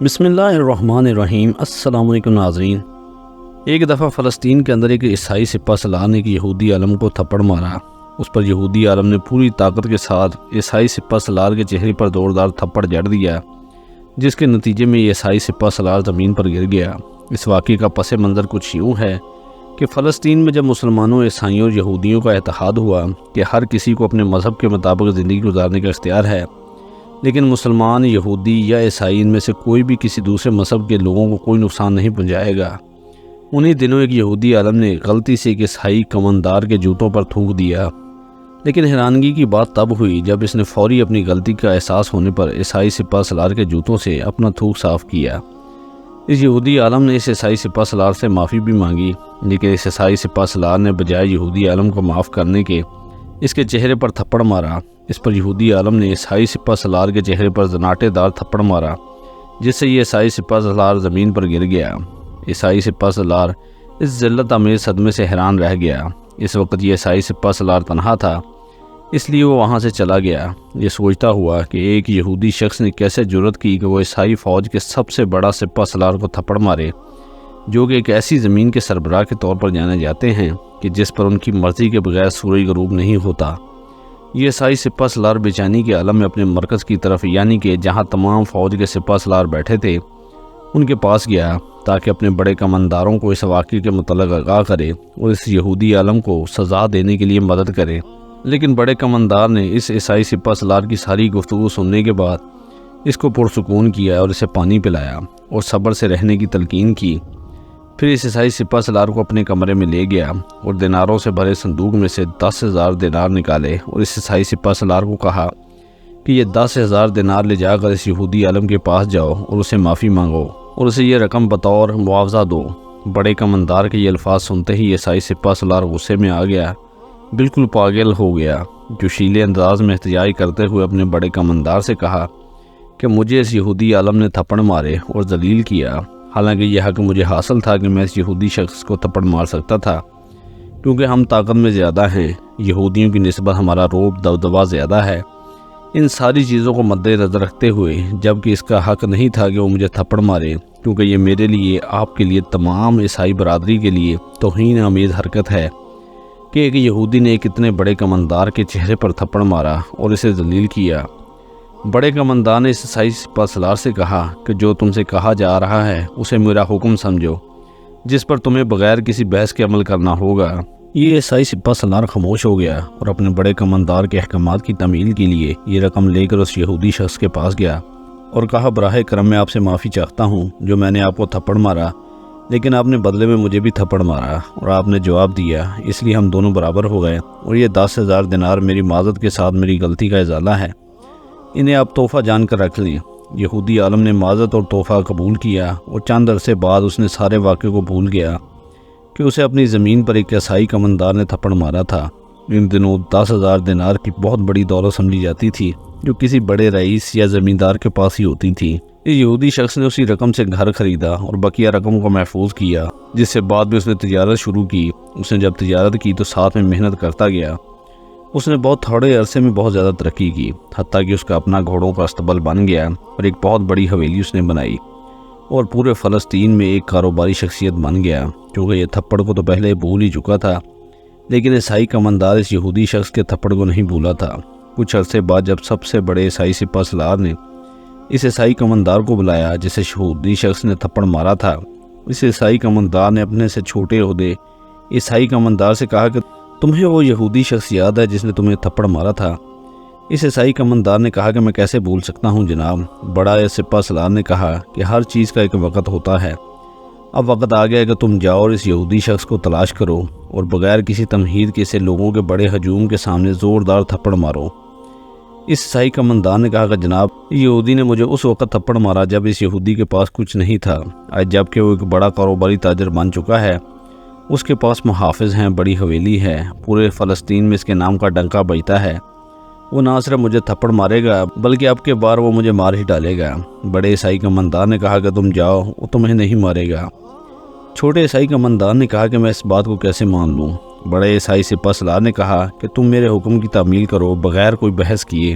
بسم اللہ الرحمن الرحیم۔ السلام علیکم ناظرین۔ ایک دفعہ فلسطین کے اندر ایک عیسائی سپہ سالار نے ایک یہودی عالم کو تھپڑ مارا۔ اس پر یہودی عالم نے پوری طاقت کے ساتھ عیسائی سپہ سالار کے چہرے پر زوردار تھپڑ جڑ دیا، جس کے نتیجے میں یہ عیسائی سپہ سالار زمین پر گر گیا۔ اس واقعے کا پس منظر کچھ یوں ہے کہ فلسطین میں جب مسلمانوں، عیسائیوں اور یہودیوں کا اتحاد ہوا کہ ہر کسی کو اپنے مذہب کے مطابق زندگی گزارنے کا اختیار ہے، لیکن مسلمان، یہودی یا عیسائی ان میں سے کوئی بھی کسی دوسرے مذہب کے لوگوں کو کوئی نقصان نہیں پہنچائے گا۔ انہی دنوں ایک یہودی عالم نے غلطی سے ایک عیسائی کماندار کے جوتوں پر تھوک دیا، لیکن حیرانگی کی بات تب ہوئی جب اس نے فوری اپنی غلطی کا احساس ہونے پر عیسائی سپہ سالار کے جوتوں سے اپنا تھوک صاف کیا۔ اس یہودی عالم نے اس عیسائی سپہ سالار سے معافی بھی مانگی، لیکن اس عیسائی سپہ سالار نے بجائے یہودی عالم کو معاف کرنے کے اس کے چہرے پر تھپڑ مارا۔ اس پر یہودی عالم نے عیسائی سپہ سالار کے چہرے پر زناٹے دار تھپڑ مارا، جس سے یہ عیسائی سپہ سالار زمین پر گر گیا۔ عیسائی سپہ سالار اس ذلت آمیز صدمے سے حیران رہ گیا۔ اس وقت یہ عیسائی سپہ سالار تنہا تھا، اس لیے وہ وہاں سے چلا گیا، یہ سوچتا ہوا کہ ایک یہودی شخص نے کیسے جرأت کی کہ وہ عیسائی فوج کے سب سے بڑا سپہ سالار کو تھپڑ مارے، جو کہ ایک ایسی زمین کے سربراہ کے طور پر جانے جاتے ہیں کہ جس پر ان کی مرضی کے بغیر سورج غروب نہیں ہوتا۔ یہ عیسائی سپہ سالار بے چینی کے عالم میں اپنے مرکز کی طرف، یعنی کہ جہاں تمام فوج کے سپہ سالار بیٹھے تھے، ان کے پاس گیا تاکہ اپنے بڑے کمانداروں کو اس واقعے کے متعلق آگاہ کرے اور اس یہودی عالم کو سزا دینے کے لیے مدد کرے۔ لیکن بڑے کماندار نے اس عیسائی سپہ سالار کی ساری گفتگو سننے کے بعد اس کو پرسکون کیا اور اسے پانی پلایا اور صبر سے رہنے کی تلقین کی۔ پھر اس عیسائی سپہ سالار کو اپنے کمرے میں لے گیا اور دیناروں سے بھرے صندوق میں سے 10,000 دینار نکالے اور اس عیسائی سپہ سالار کو کہا کہ یہ 10,000 دینار لے جا کر اس یہودی عالم کے پاس جاؤ اور اسے معافی مانگو اور اسے یہ رقم بطور معاوضہ دو۔ بڑے کماندار کے یہ الفاظ سنتے ہی عیسائی سپہ سالار غصے میں آ گیا، بالکل پاگل ہو گیا۔ جوشیلے انداز میں احتجاج کرتے ہوئے اپنے بڑے کماندار سے کہا کہ مجھے اس یہودی عالم نے تھپڑ مارے اور ذلیل کیا، حالانکہ یہ حق مجھے حاصل تھا کہ میں اس یہودی شخص کو تھپڑ مار سکتا تھا، کیونکہ ہم طاقت میں زیادہ ہیں، یہودیوں کی نسبت ہمارا روب دبدبہ زیادہ ہے۔ ان ساری چیزوں کو مد نظر رکھتے ہوئے جبکہ اس کا حق نہیں تھا کہ وہ مجھے تھپڑ مارے، کیونکہ یہ میرے لیے، آپ کے لیے، تمام عیسائی برادری کے لیے توہین آمیز حرکت ہے کہ ایک یہودی نے ایک اتنے بڑے کماندار کے چہرے پر تھپڑ مارا اور اسے ذلیل کیا۔ بڑے کماندار نے اس عیسائی سپہ سالار سے کہا کہ جو تم سے کہا جا رہا ہے اسے میرا حکم سمجھو، جس پر تمہیں بغیر کسی بحث کے عمل کرنا ہوگا۔ یہ عیسائی سپہ سالار خاموش ہو گیا اور اپنے بڑے کماندار کے احکامات کی تعمیل کے لیے یہ رقم لے کر اس یہودی شخص کے پاس گیا اور کہا، براہ کرم میں آپ سے معافی چاہتا ہوں جو میں نے آپ کو تھپڑ مارا، لیکن آپ نے بدلے میں مجھے بھی تھپڑ مارا اور آپ نے جواب دیا، اس لیے ہم دونوں برابر ہو گئے، اور یہ 10,000 دینار میری معذرت کے ساتھ میری غلطی کا ازالہ ہے، انہیں آپ تحفہ جان کر رکھ لیں۔ یہودی عالم نے معذرت اور تحفہ قبول کیا اور چند عرصے بعد اس نے سارے واقعے کو بھول گیا کہ اسے اپنی زمین پر ایک عیسائی کماندار نے تھپڑ مارا تھا۔ ان دنوں 10,000 دینار کی بہت بڑی دولت سمجھی جاتی تھی، جو کسی بڑے رئیس یا زمیندار کے پاس ہی ہوتی تھی۔ اس یہودی شخص نے اسی رقم سے گھر خریدا اور بقیہ رقم کو محفوظ کیا، جس سے بعد میں اس نے تجارت شروع کی۔ اس نے جب تجارت کی تو ساتھ میں محنت کرتا گیا۔ اس نے بہت تھوڑے عرصے میں بہت زیادہ ترقی کی، حتیٰ کہ اس کا اپنا گھوڑوں کا استبل بن گیا اور ایک بہت بڑی حویلی اس نے بنائی اور پورے فلسطین میں ایک کاروباری شخصیت بن گیا۔ کیونکہ یہ تھپڑ کو تو پہلے بھول ہی چکا تھا، لیکن عیسائی کماندار اس یہودی شخص کے تھپڑ کو نہیں بھولا تھا۔ کچھ عرصے بعد جب سب سے بڑے عیسائی سپہ سالار نے اس عیسائی کماندار کو بلایا جسے یہودی شخص نے تھپڑ مارا تھا، اس عیسائی کماندار نے اپنے سے چھوٹے عہدے عیسائی کماندار سے کہا کہ تمہیں وہ یہودی شخص یاد ہے جس نے تمہیں تھپڑ مارا تھا؟ اس عیسائی کماندار نے کہا کہ میں کیسے بھول سکتا ہوں جناب۔ بڑا سپہ سالار نے کہا کہ ہر چیز کا ایک وقت ہوتا ہے، اب وقت آ گیا کہ تم جاؤ اور اس یہودی شخص کو تلاش کرو اور بغیر کسی تمہید کے اسے لوگوں کے بڑے ہجوم کے سامنے زوردار تھپڑ مارو۔ اس عیسائی کماندار نے کہا کہ جناب، یہودی نے مجھے اس وقت تھپڑ مارا جب اس یہودی کے پاس کچھ نہیں تھا، آج جب کہ وہ ایک بڑا کاروباری تاجر بن چکا ہے، اس کے پاس محافظ ہیں، بڑی حویلی ہے، پورے فلسطین میں اس کے نام کا ڈنکا بجتا ہے، وہ نہ صرف مجھے تھپڑ مارے گا بلکہ اب کے بار وہ مجھے مار ہی ڈالے گا۔ بڑے عیسائی کماندار نے کہا کہ تم جاؤ، وہ تمہیں نہیں مارے گا۔ چھوٹے عیسائی کماندار نے کہا کہ میں اس بات کو کیسے مان لوں؟ بڑے عیسائی سپہ سالار نے کہا کہ تم میرے حکم کی تعمیل کرو بغیر کوئی بحث کیے۔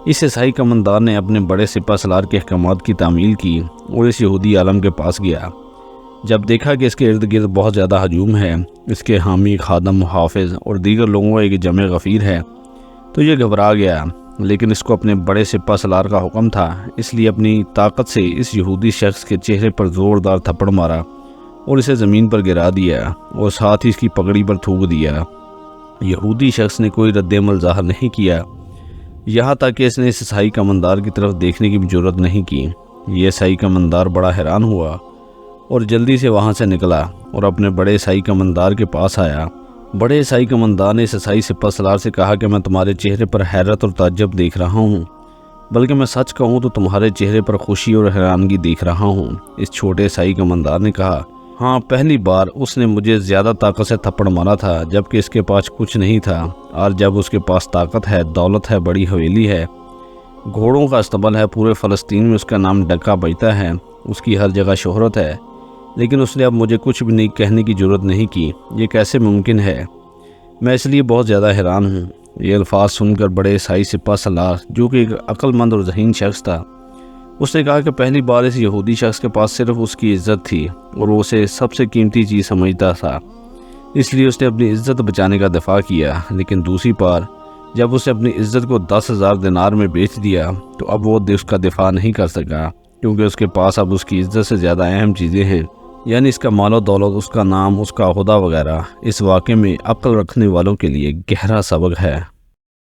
اس عیسائی کماندار نے اپنے بڑے سپہ سالار کے احکامات کی تعمیل کی اور اس یہودی عالم کے پاس گیا۔ جب دیکھا کہ اس کے ارد گرد بہت زیادہ ہجوم ہے، اس کے حامی، خادم، محافظ اور دیگر لوگوں کا ایک جمع غفیر ہے، تو یہ گھبرا گیا، لیکن اس کو اپنے بڑے سپہ سالار کا حکم تھا، اس لیے اپنی طاقت سے اس یہودی شخص کے چہرے پر زوردار تھپڑ مارا اور اسے زمین پر گرا دیا اور ساتھ ہی اس کی پگڑی پر تھوک دیا۔ یہودی شخص نے کوئی رد عمل ظاہر نہیں کیا، یہاں تک کہ اس نے اس عیسائی کماندار کی طرف دیکھنے کی بھی جرات نہیں کی۔ یہ عیسائی کماندار بڑا حیران ہوا اور جلدی سے وہاں سے نکلا اور اپنے بڑے عیسائی کماندار کے پاس آیا۔ بڑے عیسائی کماندار نے اس عیسائی سپہ سالار سے کہا کہ میں تمہارے چہرے پر حیرت اور تعجب دیکھ رہا ہوں، بلکہ میں سچ کہوں تو تمہارے چہرے پر خوشی اور حیرانگی دیکھ رہا ہوں۔ اس چھوٹے عیسائی کماندار نے کہا، ہاں، پہلی بار اس نے مجھے زیادہ طاقت سے تھپڑ مارا تھا جبکہ اس کے پاس کچھ نہیں تھا، اور جب اس کے پاس طاقت ہے، دولت ہے، بڑی حویلی ہے، گھوڑوں کا استبل ہے، پورے فلسطین میں اس کا نام ڈکا بجتا ہے، اس کی ہر جگہ شہرت ہے، لیکن اس نے اب مجھے کچھ بھی نہیں کہنے کی جرات نہیں کی۔ یہ کیسے ممکن ہے؟ میں اس لیے بہت زیادہ حیران ہوں۔ یہ الفاظ سن کر بڑے عیسائی سپہ سالار، جو کہ ایک عقل مند اور ذہین شخص تھا، اس نے کہا کہ پہلی بار اس یہودی شخص کے پاس صرف اس کی عزت تھی اور وہ اسے سب سے قیمتی چیز سمجھتا تھا، اس لیے اس نے اپنی عزت بچانے کا دفاع کیا، لیکن دوسری بار جب اسے اپنی عزت کو 10,000 دینار میں بیچ دیا تو اب وہ اس کا دفاع نہیں کر سکا، کیونکہ اس کے پاس اب اس کی عزت سے زیادہ اہم چیزیں ہیں، یعنی اس کا مال و دولت، اس کا نام، اس کا عہدہ وغیرہ۔ اس واقعے میں عقل رکھنے والوں کے لیے گہرا سبق ہے۔